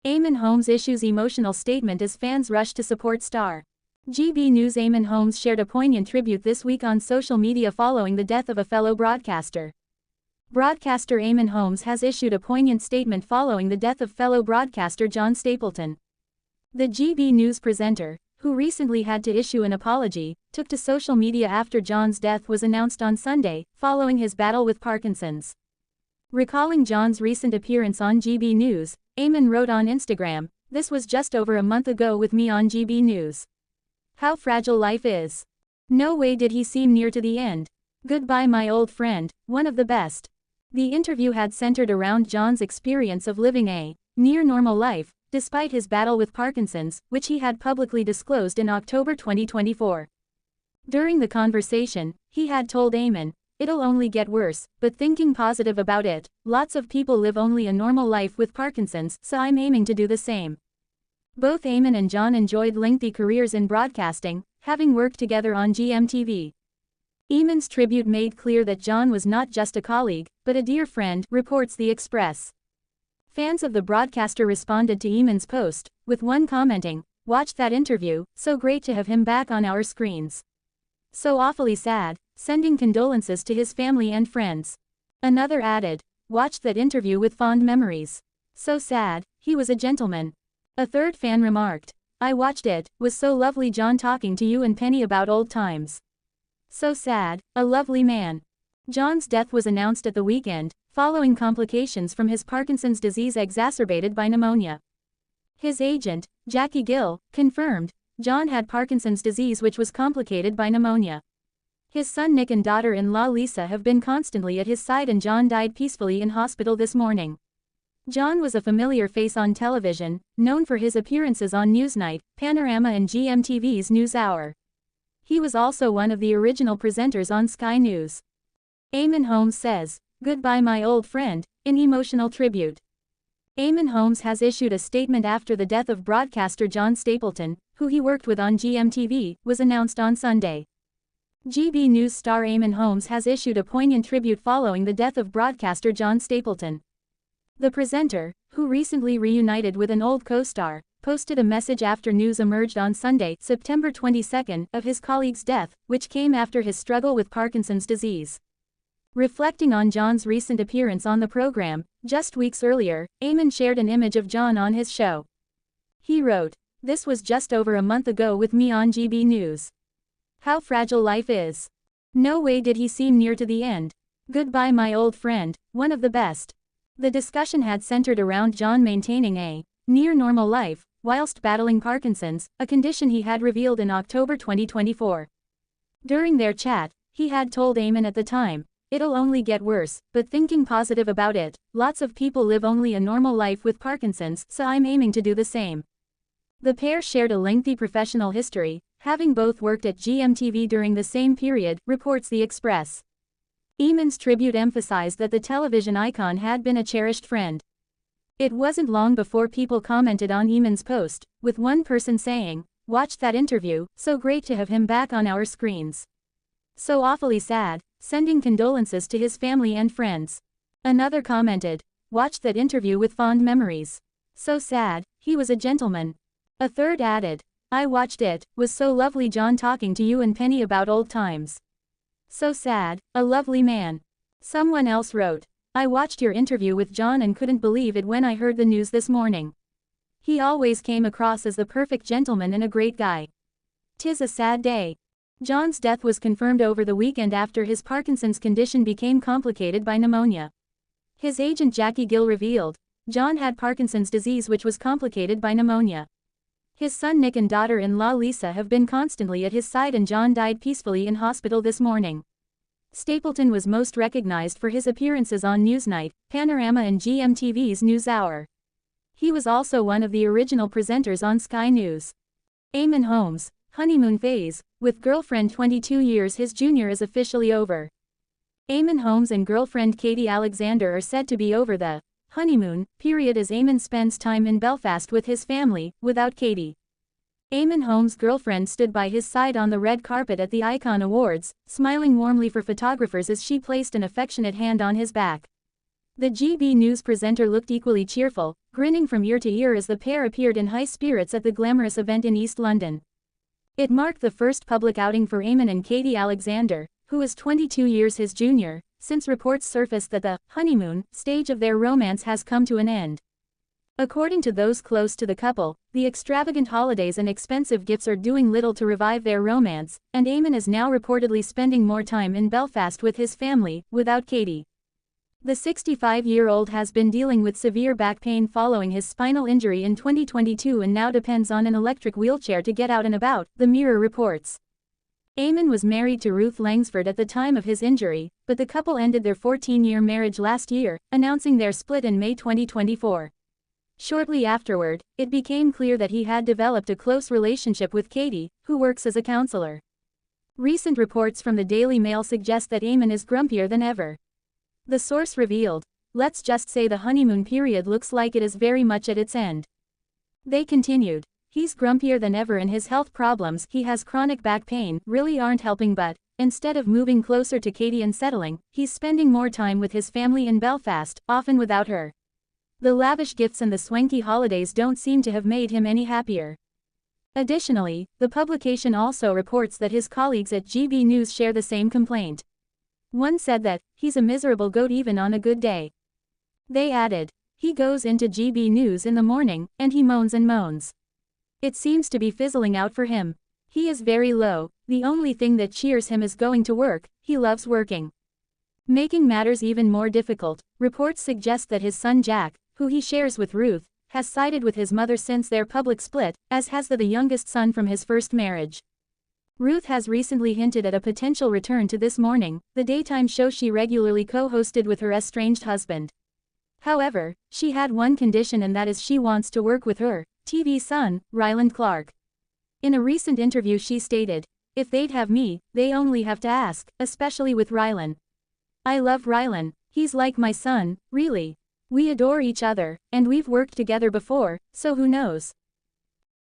Eamonn Holmes issues emotional statement as fans rush to support star. GB News. Eamonn Holmes shared a poignant tribute this week on social media following the death of a fellow broadcaster. Broadcaster Eamonn Holmes has issued a poignant statement following the death of fellow broadcaster John Stapleton. The GB News presenter, who recently had to issue an apology, took to social media after John's death was announced on Sunday, following his battle with Parkinson's. Recalling John's recent appearance on GB News, Eamonn wrote on Instagram, "This was just over a month ago with me on GB News. How fragile life is. No way did he seem near to the end. Goodbye my old friend, one of the best." The interview had centered around John's experience of living a near-normal life, despite his battle with Parkinson's, which he had publicly disclosed in October 2024. During the conversation, he had told Eamonn, "It'll only get worse, but thinking positive about it. Lots of people live only a normal life with Parkinson's, so I'm aiming to do the same." Both Eamonn and John enjoyed lengthy careers in broadcasting, having worked together on GMTV. Eamonn's tribute made clear that John was not just a colleague, but a dear friend, reports The Express. Fans of the broadcaster responded to Eamonn's post, with one commenting, "Watched that interview, so great to have him back on our screens. So awfully sad, sending condolences to his family and friends." Another added, "Watched that interview with fond memories. So sad, he was a gentleman." A third fan remarked, "I watched it, was so lovely John talking to you and Penny about old times. So sad, a lovely man." John's death was announced at the weekend, following complications from his Parkinson's disease exacerbated by pneumonia. His agent, Jackie Gill, confirmed, John had Parkinson's disease which was complicated by pneumonia. His son Nick and daughter-in-law Lisa have been constantly at his side and John died peacefully in hospital this morning. John was a familiar face on television, known for his appearances on Newsnight, Panorama and GMTV's NewsHour. He was also one of the original presenters on Sky News. Eamonn Holmes says, "Goodbye my old friend," in emotional tribute. Eamonn Holmes has issued a statement after the death of broadcaster John Stapleton, who he worked with on GMTV, was announced on Sunday. GB News star Eamonn Holmes has issued a poignant tribute following the death of broadcaster John Stapleton. The presenter, who recently reunited with an old co-star, posted a message after news emerged on Sunday, September 22, of his colleague's death, which came after his struggle with Parkinson's disease. Reflecting on John's recent appearance on the program, just weeks earlier, Eamonn shared an image of John on his show. He wrote, "This was just over a month ago with me on GB News. How fragile life is. No way did he seem near to the end. Goodbye my old friend, one of the best." The discussion had centered around John maintaining a near-normal life, whilst battling Parkinson's, a condition he had revealed in October 2024. During their chat, he had told Eamonn at the time, "It'll only get worse, but thinking positive about it. Lots of people live only a normal life with Parkinson's, so I'm aiming to do the same." The pair shared a lengthy professional history, having both worked at GMTV during the same period, reports The Express. Eamonn's tribute emphasized that the television icon had been a cherished friend. It wasn't long before people commented on Eamonn's post, with one person saying, "Watched that interview, so great to have him back on our screens. So awfully sad, sending condolences to his family and friends." Another commented, "Watched that interview with fond memories. So sad, he was a gentleman." A third added, "I watched it, was so lovely John talking to you and Penny about old times. So sad, a lovely man." Someone else wrote, "I watched your interview with John and couldn't believe it when I heard the news this morning. He always came across as the perfect gentleman and a great guy. 'Tis a sad day." John's death was confirmed over the weekend after his Parkinson's condition became complicated by pneumonia. His agent Jackie Gill revealed, John had Parkinson's disease which was complicated by pneumonia. His son Nick and daughter-in-law Lisa have been constantly at his side and John died peacefully in hospital this morning. Stapleton was most recognized for his appearances on Newsnight, Panorama and GMTV's NewsHour. He was also one of the original presenters on Sky News. Eamonn Holmes, honeymoon phase, with girlfriend 22 years his junior is officially over. Eamonn Holmes and girlfriend Katie Alexander are said to be over the honeymoon period as Eamonn spends time in Belfast with his family, without Katie. Eamonn Holmes' girlfriend stood by his side on the red carpet at the Icon Awards, smiling warmly for photographers as she placed an affectionate hand on his back. The GB News presenter looked equally cheerful, grinning from ear to ear as the pair appeared in high spirits at the glamorous event in East London. It marked the first public outing for Eamonn and Katie Alexander, who is 22 years his junior, since reports surfaced that the honeymoon stage of their romance has come to an end. According to those close to the couple, the extravagant holidays and expensive gifts are doing little to revive their romance, and Eamonn is now reportedly spending more time in Belfast with his family, without Katie. The 65-year-old has been dealing with severe back pain following his spinal injury in 2022 and now depends on an electric wheelchair to get out and about, the Mirror reports. Eamonn was married to Ruth Langsford at the time of his injury, but the couple ended their 14-year marriage last year, announcing their split in May 2024. Shortly afterward, it became clear that he had developed a close relationship with Katie, who works as a counselor. Recent reports from the Daily Mail suggest that Eamonn is grumpier than ever. The source revealed, "Let's just say the honeymoon period looks like it is very much at its end." They continued, "He's grumpier than ever and his health problems he has chronic back pain really aren't helping but, instead of moving closer to Katie and settling, he's spending more time with his family in Belfast, often without her. The lavish gifts and the swanky holidays don't seem to have made him any happier." Additionally, the publication also reports that his colleagues at GB News share the same complaint. One said that, "He's a miserable goat even on a good day." They added, "He goes into GB News in the morning, and he moans and moans. It seems to be fizzling out for him. He is very low, the only thing that cheers him is going to work, he loves working." Making matters even more difficult, reports suggest that his son Jack, who he shares with Ruth, has sided with his mother since their public split, as has the youngest son from his first marriage. Ruth has recently hinted at a potential return to This Morning, the daytime show she regularly co-hosted with her estranged husband. However, she had one condition, and that is she wants to work with her TV son, Ryland Clark. In a recent interview she stated, "If they'd have me, they only have to ask, especially with Ryland. I love Ryland, he's like my son, really. We adore each other, and we've worked together before, so who knows."